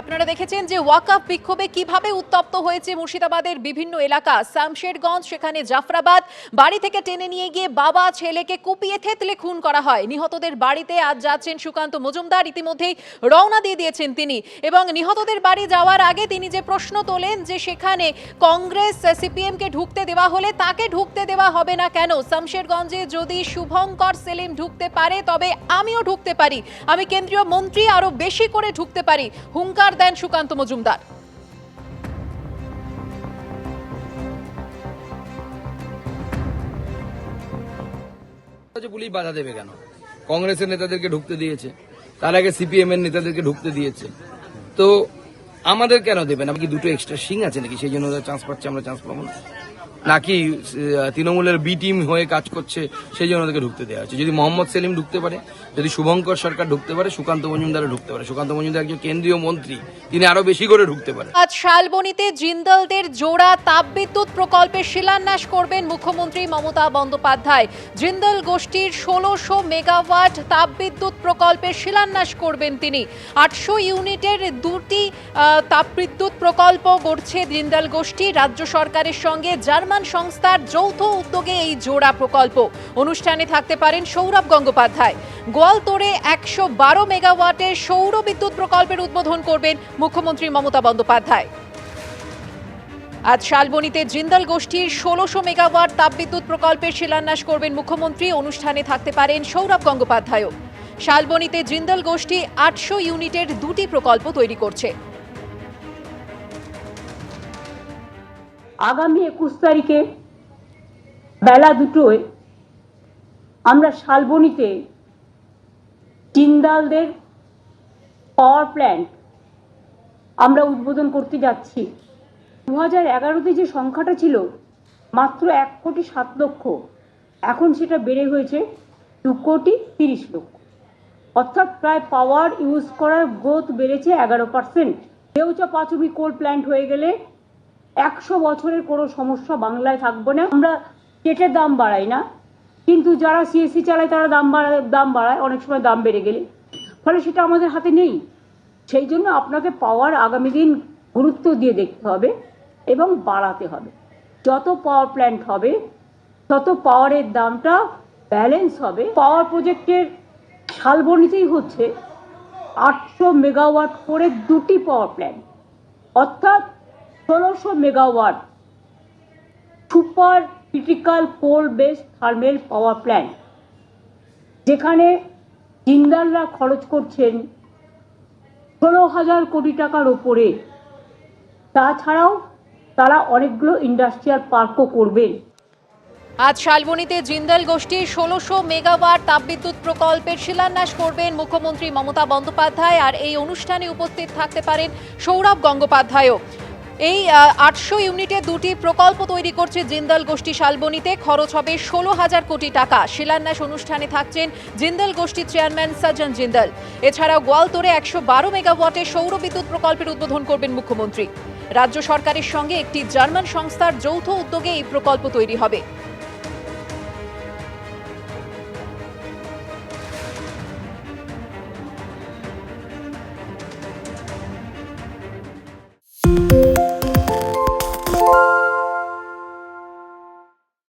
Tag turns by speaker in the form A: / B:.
A: আপনারা দেখেছেন যে ওয়াকআপ বিক্ষোভে কিভাবে উত্তপ্ত হয়েছে মুর্শিদাবাদের বিভিন্ন এলাকা। শামশেরগঞ্জ, সেখানে জাফরাবাদ, বাড়ি থেকে টেনে নিয়ে গিয়ে বাবা ছেলেকে কুপিয়ে থেতলে খুন করা হয়। নিহতদের বাড়িতে আজ যাচ্ছেন সুকান্ত মজুমদার, ইতিমধ্যেই রওনা দিয়ে দিয়েছেন তিনি। এবং নিহতদের বাড়ি যাওয়ার আগে তিনি যে প্রশ্ন তোলেন যে সেখানে কংগ্রেস সিপিএমকে ঢুকতে দেওয়া হলে তাকে ঢুকতে দেওয়া হবে না কেন? শামশেরগঞ্জে যদি শুভঙ্কর সেলিম ঢুকতে পারে তবে আমিও ঢুকতে পারি, আমি কেন্দ্রীয় মন্ত্রী, আরো বেশি করে ঢুকতে পারি, হুঙ্কার দেন সুকান্ত মজুমদার।
B: পুলিশ বাধা দেবে কেন? কংগ্রেসের নেতাদেরকে ঢুকতে দিয়েছে, তার আগে সিপিএম এর নেতাদেরকে ঢুকতে দিয়েছে, তো আমাদের কেন দেবে না? কি দুটো এক্সট্রা সিং আছে নাকি সেই জন্য চান্স পাচ্ছে, আমরা চান্স পাবো না? নাকি তৃণমূলের বি টিম হয়ে কাজ করছে সেই জন্য ওদেরকে ঢুকতে দেওয়া হচ্ছে? যদি মোহাম্মদ সেলিম ঢুকতে পারে, যদি শুভঙ্কর সরকার ঢুকতে পারে, সুকান্ত মজুমদারও ঢুকতে পারে। সুকান্ত মজুমদার একজন কেন্দ্রীয় মন্ত্রী, তিনি আরো বেশি করে ঢুকতে পারে।
A: আজ শালবনীতে জিন্দলদের জোড়া তাপবিদ্যুৎ প্রকল্পের শিলান্যাস করবেন মুখ্যমন্ত্রী মমতা বন্দ্যোপাধ্যায়। জিন্দল গোষ্ঠীর ১৬০০ মেগাওয়াট তাপবিদ্যুৎ প্রকল্পের শিলান্যাস করবেন তিনি। ৮০০ ইউনিটের দুটি তাপবিদ্যুৎ প্রকল্প গড়ছে জিন্দল গোষ্ঠী। রাজ্য সরকারের সঙ্গে জার্মান সংস্থার যৌথ উদ্যোগে এই জোড়া প্রকল্প। অনুষ্ঠানে থাকতে পারেন সৌরভ গঙ্গোপাধ্যায়। গোয়ালতোড়ে ১১২ মেগাওয়াটের সৌর বিদ্যুৎ প্রকল্পের উদ্বোধন করবেন মুখ্যমন্ত্রী মমতা বন্দ্যোপাধ্যায়। আজ শালবনীতে জিন্দল গোষ্ঠীর ১৬০০ মেগাওয়াট তাপবিদ্যুৎ প্রকল্পের শিলান্যাস করবেন মুখ্যমন্ত্রী। অনুষ্ঠানে থাকতে পারেন সৌরভ গঙ্গোপাধ্যায়ও। শালবনীতে জিন্দল গোষ্ঠী ৮০০ ইউনিটের দুটি প্রকল্প তৈরি করছে।
C: আগামী ২১ তারিখে বেলা ২টোয় আমরা শালবনীতে জিন্দালদের পাওয়ার প্ল্যান্ট আমরা উদ্বোধন করতে যাচ্ছি। ২০১১তে যে সংখ্যাটা ছিল মাত্র ১,৭,০০,০০০, এখন সেটা বেড়ে হয়েছে ২,৩০,০০,০০০, অর্থাৎ প্রায় পাওয়ার ইউজ করার গ্রোথ বেড়েছে 11%। দেউচা পাঁচুবি কোল প্ল্যান্ট হয়ে গেলে ১০০ বছরের কোনো সমস্যা বাংলায় থাকবে না। আমরা পেটের দাম বাড়াই না, কিন্তু যারা সিএসসি চালায় তারা দাম বাড়ায়, অনেক সময় দাম বেড়ে গেলে, ফলে সেটা আমাদের হাতে নেই। সেই জন্য আপনাকে পাওয়ার আগামী দিন গুরুত্ব দিয়ে দেখতে হবে এবং বাড়াতে হবে। যত পাওয়ার প্ল্যান্ট হবে তত পাওয়ারের দামটা ব্যালেন্স হবে। পাওয়ার প্রজেক্টের শালবনীতেই হচ্ছে ৮০০ মেগাওয়াট করে দুটি পাওয়ার প্ল্যান্ট, অর্থাৎ ১৬০০ মেগাওয়াট সুপার ক্রিটিক্যাল কোল বেসড থার্মেল পাওয়ার প্ল্যান্ট, যেখানে জিন্দালরা খরচ করছেন ১৬,০০০ কোটি টাকার ওপরে। তাছাড়াও তারা অনেকগুলো ইন্ডাস্ট্রিয়াল পার্কও করবেন।
A: আজ শালবনীতে জিন্দল গোষ্ঠীর ১৬০০ মেগাওয়াট তাপবিদ্যুৎ প্রকল্পের শিলান্যাস করবেন মুখ্যমন্ত্রী মমতা বন্দ্যোপাধ্যায়। আর এই অনুষ্ঠানে উপস্থিত থাকতে পারেন সৌরভ গঙ্গোপাধ্যায়ও। এই ৮০০ ইউনিটের দুটি প্রকল্প তৈরি করছে জিন্দল গোষ্ঠী শালবনীতে। খরচ হবে ১৬,০০০ কোটি টাকা। শিলান্যাস অনুষ্ঠানে থাকছেন জিন্দল গোষ্ঠীর চেয়ারম্যান সজ্জন জিন্দল। এছাড়াও গোয়ালতোড়ে ১১২ মেগাওয়াটের সৌর বিদ্যুৎ প্রকল্পের উদ্বোধন করবেন মুখ্যমন্ত্রী। রাজ্য সরকারের সঙ্গে একটি জার্মান সংস্থার যৌথ উদ্যোগে এই প্রকল্প তৈরি হবে।